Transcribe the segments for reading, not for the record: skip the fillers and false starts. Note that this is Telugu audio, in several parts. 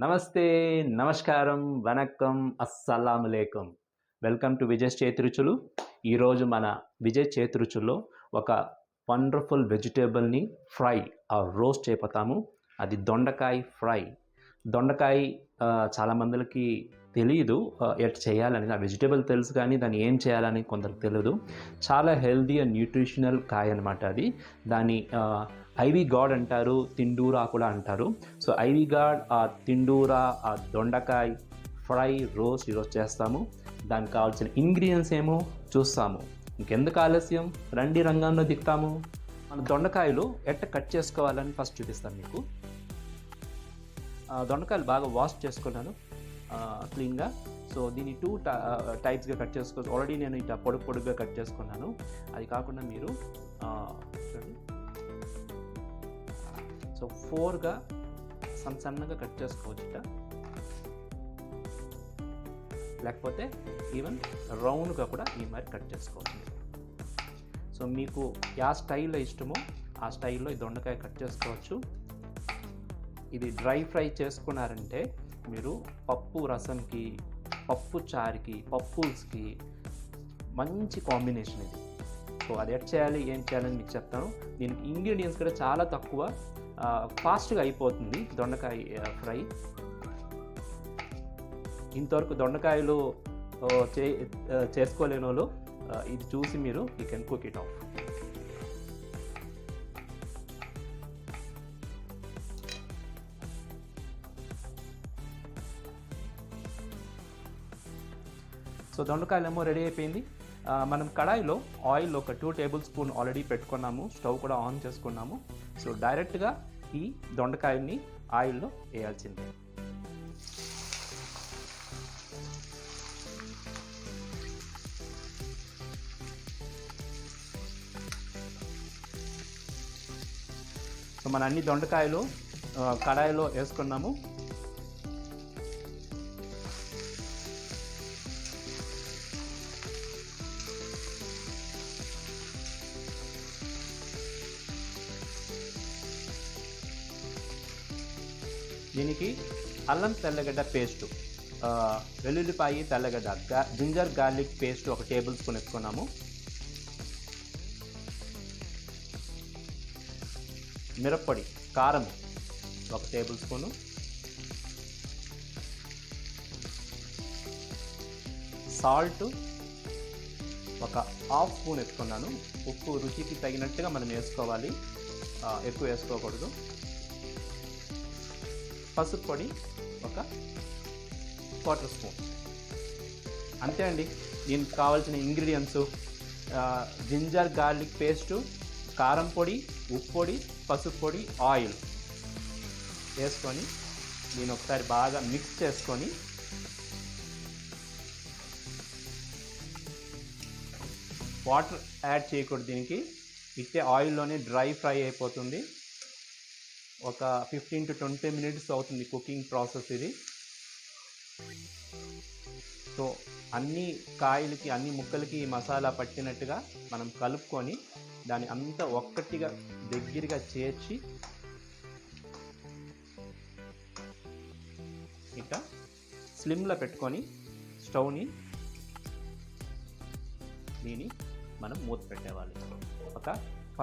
నమస్తే, నమస్కారం, వనక్కం, అస్సలాములేకుం. వెల్కమ్ టు విజయ్ చేతి రుచులు. ఈరోజు మన విజయ్ చేతి రుచుల్లో ఒక వండర్ఫుల్ వెజిటేబుల్ని ఫ్రై రోస్ట్ చేయపోతాము. అది దొండకాయ ఫ్రై. దొండకాయ చాలామందికి తెలియదు ఎట్ చేయాలని. ఆ వెజిటేబుల్ తెలుసు కానీ దాన్ని ఏం చేయాలని కొందరికి తెలియదు. చాలా హెల్దీ అండ్ న్యూట్రిషనల్ కాయ అనమాట అది. దాన్ని ఐవీ గార్డ్ అంటారు, తిండూరా కూడా అంటారు. సో ఐవీ గార్డ్, తిండూరా, దొండకాయ ఫ్రై రోస్ట్ ఈరోజు చేస్తాము. దానికి కావాల్సిన ఇంగ్రీడియంట్స్ ఏమో చూస్తాము. ఇంకెందుకు ఆలస్యం, రండి రంగంలో దిగుతాము. మన దొండకాయలు ఎట్ట కట్ చేసుకోవాలని ఫస్ట్ చూపిస్తాను మీకు. దొండకాయలు బాగా వాష్ చేసుకున్నాను క్లీన్గా. సో దీన్ని టూ టైప్స్గా కట్ చేసుకోవచ్చు. ఆల్రెడీ నేను ఇట్లా పొడుగ్గా కట్ చేసుకున్నాను. అది కాకుండా మీరు సో 4గా సన్నగా కట్ చేసుకోవచ్చు, లేకపోతే ఈవెన్ రౌండ్గా కూడా ఈ మరి కట్ చేసుకోవచ్చు. సో మీకు యా స్టైల్లో ఇష్టమో ఆ స్టైల్లో ఈ దొండకాయ కట్ చేసుకోవచ్చు. ఇది డ్రై ఫ్రై చేసుకున్నారంటే మీరు పప్పు రసంకి, పప్పు చారుకి, పప్పుల్స్కి మంచి కాంబినేషన్ ఇది. సో అది ఎట్ చేయాలి, ఏం చేయాలని మీకు చెప్తాను. దీనికి ఇంగ్రీడియంట్స్ కూడా చాలా తక్కువ, ఫాస్ట్గా అయిపోతుంది దొండకాయ ఫ్రై. ఇంతవరకు దొండకాయలు చేసుకోలేని వాళ్ళు ఇది చూసి మీరు you can cook it of. So దొండకాయలు ఏమో రెడీ అయిపోయింది. మనం కడాయిలో ఆయిల్ ఒక 2 టేబుల్ స్పూన్ ఆల్రెడీ పెట్టుకున్నాము. స్టవ్ కూడా ఆన్ చేసుకున్నాము. సో డైరెక్ట్గా ఈ దొండకాయని ఆయిల్లో వేయాల్సిందే. సో మన అన్ని దొండకాయలు కడాయిలో వేసుకున్నాము. దీనికి అల్లం తెల్లగడ్డ పేస్టు, వెల్లుల్లిపాయి తెల్లగడ్డ, ginger garlic paste 1 tablespoon వేసుకున్నాము. మిరప్పొడి, కారం 1 టేబుల్ స్పూను, సాల్ట్ 1/2 స్పూన్ వేసుకున్నాను. ఉప్పు రుచికి తగినట్టుగా మనం వేసుకోవాలి, ఎక్కువ వేసుకోకూడదు. పసుపు పొడి 1/4 స్పూన్. అంతే అండి. దీనికి కావాల్సిన ఇంగ్రీడియంట్స్ జింజర్ గార్లిక్ పేస్టు, కారం పొడి, ఉప్పు పొడి, పసుపు పొడి, ఆయిల్ వేసుకొని దీన్ని ఒకసారి బాగా మిక్స్ చేసుకొని వాటర్ యాడ్ చేయకూడదు. దీనికి ఇట్టే ఆయిల్లోనే డ్రై ఫ్రై అయిపోతుంది. ఒక 15 to 20 మినిట్స్ అవుతుంది కుకింగ్ ప్రాసెస్ ఇది. సో అన్ని కాయలకి, అన్ని ముక్కలకి మసాలా పట్టినట్టుగా మనం కలుపుకొని దాన్ని అంతా ఒక్కటిగా దగ్గరగా చేర్చి ఇక స్లిమ్లో పెట్టుకొని స్టవ్ని దీన్ని మనం మూత పెట్టేవాలి. ఒక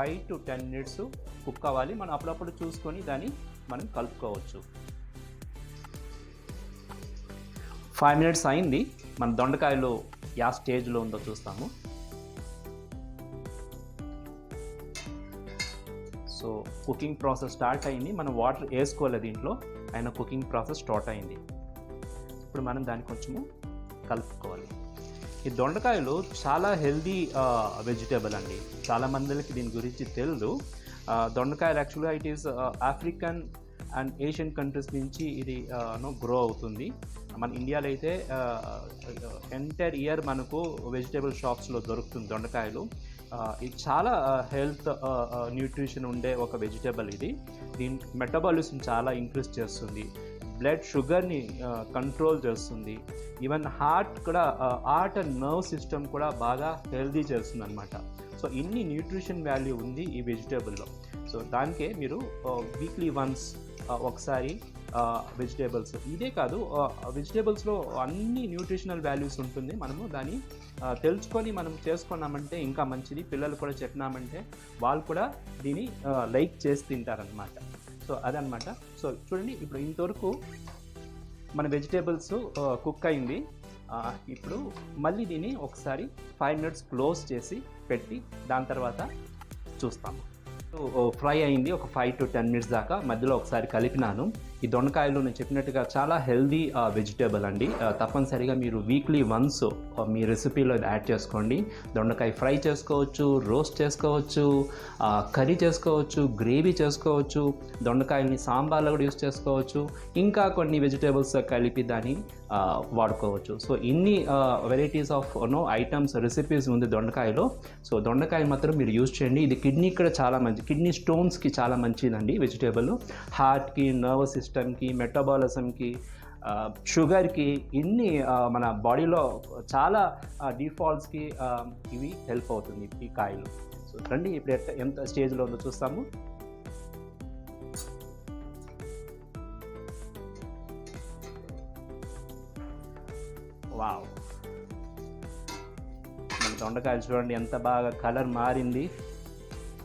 5 to 10 మినిట్స్ కుక్ అవ్వాలి. మనం అప్పుడప్పుడు చూసుకొని దాన్ని మనం కలుపుకోవచ్చు. 5 మినిట్స్ అయింది. మన దొండకాయలు యా స్టేజ్లో ఉందో చూస్తాము. సో కుకింగ్ ప్రాసెస్ స్టార్ట్ అయింది. మనం వాటర్ వేసుకోలేదు దీంట్లో, అయినా కుకింగ్ ప్రాసెస్ స్టార్ట్ అయింది. ఇప్పుడు మనం దాన్ని కొంచెము కలుపుకోవాలి. ఈ దొండకాయలు చాలా హెల్దీ వెజిటేబుల్ అండి. చాలామందికి దీని గురించి తెలియదు. దొండకాయలు యాక్చువల్గా it is African and Asian countries నుంచి ఇది గ్రో అవుతుంది. మన ఇండియాలో అయితే ఎంటైర్ ఇయర్ మనకు వెజిటేబుల్ షాప్స్లో దొరుకుతుంది దొండకాయలు. ఇది చాలా హెల్త్ న్యూట్రిషన్ ఉండే ఒక వెజిటేబుల్ ఇది. దీని మెటబాలిజం చాలా ఇంక్రీజ్ చేస్తుంది, బ్లడ్ షుగర్ని కంట్రోల్ చేస్తుంది, even heart and nerve system కూడా బాగా హెల్దీ చేస్తుంది అనమాట. సో ఇన్ని న్యూట్రిషన్ వాల్యూ ఉంది ఈ వెజిటేబుల్లో. సో దానికే మీరు వీక్లీ వన్స్ ఒకసారి వెజిటేబుల్స్. ఇదే కాదు, వెజిటేబుల్స్లో అన్ని న్యూట్రిషనల్ వాల్యూస్ ఉంటుంది. మనము దాన్ని తెలుసుకొని మనం చేసుకున్నామంటే ఇంకా మంచిది. పిల్లలు కూడా చెప్పినామంటే వాళ్ళు కూడా దీన్ని లైక్ చేసి తింటారనమాట. సో అదనమాట. సో చూడండి, ఇప్పుడు ఇంతవరకు మన వెజిటేబుల్స్ కుక్ అయింది. ఇప్పుడు మళ్ళీ దీన్ని ఒకసారి 5 minutes క్లోజ్ చేసి పెట్టి దాని తర్వాత చూస్తాము. ఫ్రై అయింది ఒక 5 to 10 minutes దాకా. మధ్యలో ఒకసారి కలిపినాను. ఈ దొండకాయలు నేను చెప్పినట్టుగా చాలా హెల్దీ వెజిటేబుల్ అండి. తప్పనిసరిగా మీరు వీక్లీ వన్స్ మీ రెసిపీలో యాడ్ చేసుకోండి. దొండకాయ ఫ్రై చేసుకోవచ్చు, రోస్ట్ చేసుకోవచ్చు, కర్రీ చేసుకోవచ్చు, గ్రేవీ చేసుకోవచ్చు, దొండకాయని సాంబార్లో కూడా యూస్ చేసుకోవచ్చు, ఇంకా కొన్ని వెజిటేబుల్స్ కలిపి దాన్ని వాడుకోవచ్చు. సో ఇన్ని వెరైటీస్ ఆఫ్ ఐటమ్స్ రెసిపీస్ ఉంది దొండకాయలో. సో దొండకాయ మాత్రం మీరు యూజ్ చేయండి. ఇది కిడ్నీకి కూడా చాలా మంచి, కిడ్నీ స్టోన్స్కి చాలా మంచిదండి వెజిటేబుల్. హార్ట్కి, నర్వస్ సిస్టమ్కి, మెటబాలిజంకి, షుగర్కి, ఇన్ని మన బాడీలో చాలా డిఫాల్ట్స్కి ఇవి హెల్ప్ అవుతుంది ఈ కాయలు. సో రండి ఇప్పుడు ఎంత స్టేజ్లో ఉందో చూస్తాము. వావ్, మన దొండకాయలు చూడండి ఎంత బాగా కలర్ మారింది.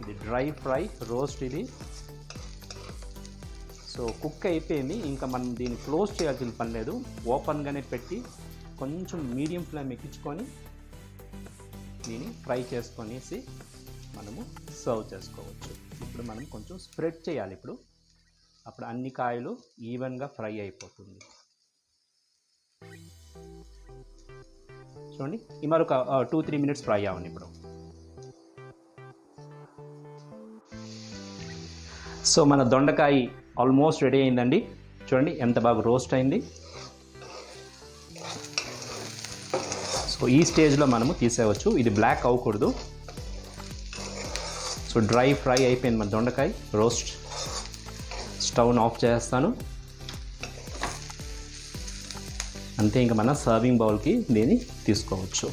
ఇది డ్రై ఫ్రై రోస్ట్ ఇది. సో కుక్ అయిపోయింది. ఇంకా మనం దీన్ని క్లోజ్ చేయాల్సిన పని లేదు. ఓపెన్గానే పెట్టి కొంచెం మీడియం ఫ్లేమ్ ఎక్కించుకొని దీన్ని ఫ్రై చేసుకొనేసి మనము సర్వ్ చేసుకోవచ్చు. ఇప్పుడు మనం కొంచెం స్ప్రెడ్ చేయాలి. అప్పుడు అన్ని కాయలు ఈవెన్గా ఫ్రై అయిపోతుంది. చూడండి, ఈ మరొక 2-3 minutes ఫ్రై అవ్వండి. ఇప్పుడు సో మన దొండకాయ ఆల్మోస్ట్ రెడీ అయిందండి. చూడండి ఎంత బాగా రోస్ట్ అయింది. సో ఈ స్టేజ్లో మనము తీసేయవచ్చు. ఇది బ్లాక్ అవ్వకూడదు. సో డ్రై ఫ్రై అయిపోయింది మన దొండకాయ రోస్ట్. స్టవ్ను ఆఫ్ చేస్తాను. అంతే, ఇంకా మన సర్వింగ్ బౌల్కి దీన్ని తీసుకోవచ్చు.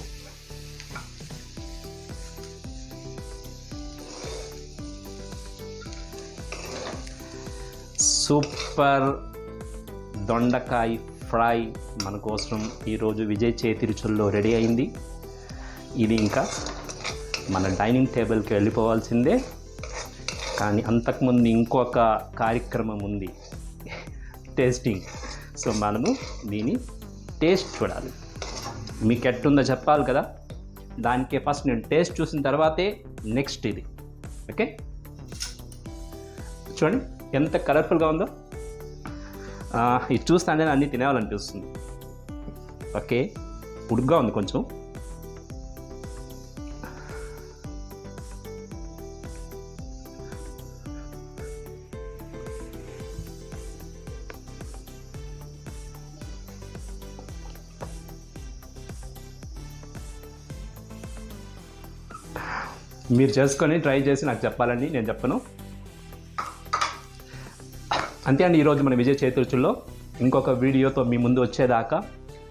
సూపర్ దొండకాయ ఫ్రై మన కోసం ఈరోజు విజయ్ చేతి రుచుల్లో రెడీ అయింది. ఇది ఇంకా మన డైనింగ్ టేబుల్కి వెళ్ళిపోవాల్సిందే. కానీ అంతకుముందు ఇంకొక కార్యక్రమం ఉంది, టేస్టింగ్. సో మనము దీన్ని టేస్ట్ చూడాలి. మీకు ఎట్టుందో చెప్పాలి కదా. దానికే ఫస్ట్ నేను టేస్ట్ చూసిన తర్వాతే నెక్స్ట్ ఇది. ఓకే, చూడండి ఎంత కలర్ఫుల్గా ఉందో. ఇది చూస్తానే అన్నీ తినేవాలనిపిస్తుంది. ఓకే, ఉడుగ్గా ఉంది కొంచెం. మీరు చేసుకొని ట్రై చేసి నాకు చెప్పాలండి, నేను చెప్పను. అంతే అండి, ఈరోజు మన విజయ్ చేతి రుచుల్లో ఇంకొక వీడియోతో మీ ముందు వచ్చేదాకా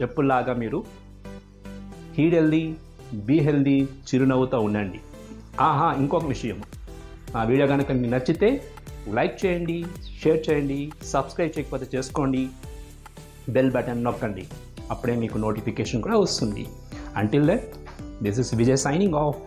ఎప్పుడులాగా మీరు హీట్ హెల్దీ, బీ హెల్దీ, చిరునవ్వుతో ఉండండి. ఇంకొక విషయం, ఆ వీడియో కనుక మీకు నచ్చితే లైక్ చేయండి, షేర్ చేయండి, సబ్స్క్రైబ్ చేయకపోతే చేసుకోండి, బెల్ బటన్ నొక్కండి. అప్పుడే మీకు నోటిఫికేషన్ కూడా వస్తుంది. Until then, this is Vijay signing of.